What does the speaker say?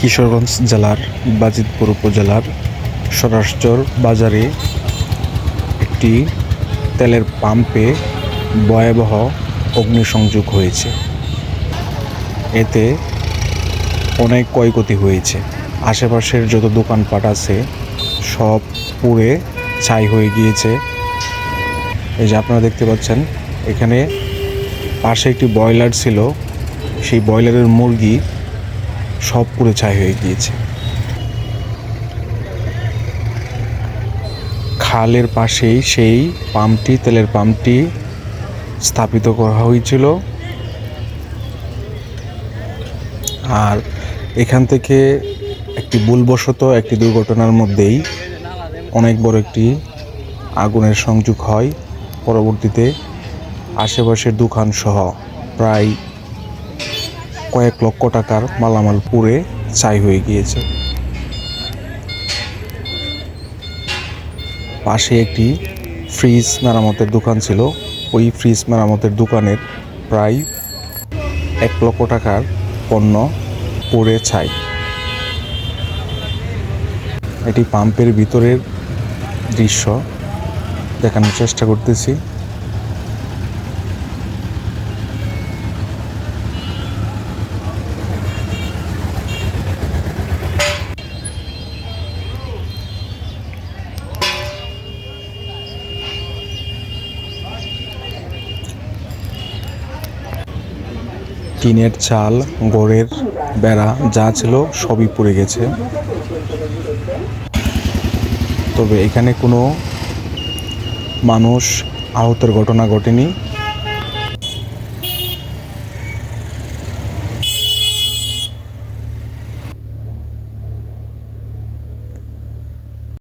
কিশোরগঞ্জ জেলার বাজিতপুর উপজেলার সরাসচর বাজারে একটি তেলের পাম্পে ভয়াবহ অগ্নিসংযোগ হয়েছে। এতে অনেক ক্ষয়ক্ষতি হয়েছে। আশেপাশের যত দোকানপাট আছে সব পুড়ে ছাই হয়ে গিয়েছে। এই যে আপনারা দেখতে পাচ্ছেন, এখানে পাশে একটি ব্রয়লার ছিল, সেই ব্রয়লারের মুরগি সব পুড়ে ছাই হয়ে গিয়েছে। খালের পাশেই সেই পাম্পটি, তেলের পাম্পটি স্থাপিত করা হয়েছিল। আর এখান থেকে একটি ভুলবশত একটি দুর্ঘটনার মধ্যেই অনেক বড় একটি আগুনের সংযোগ হয়। পরবর্তীতে আশেপাশের দোকান সহ প্রায় কয়েক লক্ষ টাকার মালামাল পুড়ে ছাই হয়ে গিয়েছে। পাশে একটি ফ্রিজ মেরামতের দোকান ছিল, ওই ফ্রিজ মেরামতের দোকানের প্রায় 1 লক্ষ টাকার পণ্য পুড়ে ছাই। এটি পাম্পের ভিতরের দৃশ্য দেখানোর চেষ্টা করতেছি। টিনের চাল, ঘরের বেড়া যা ছিল সবই পুড়ে গেছে। তবে এখানে কোনো মানুষ আহতের ঘটনা ঘটেনি।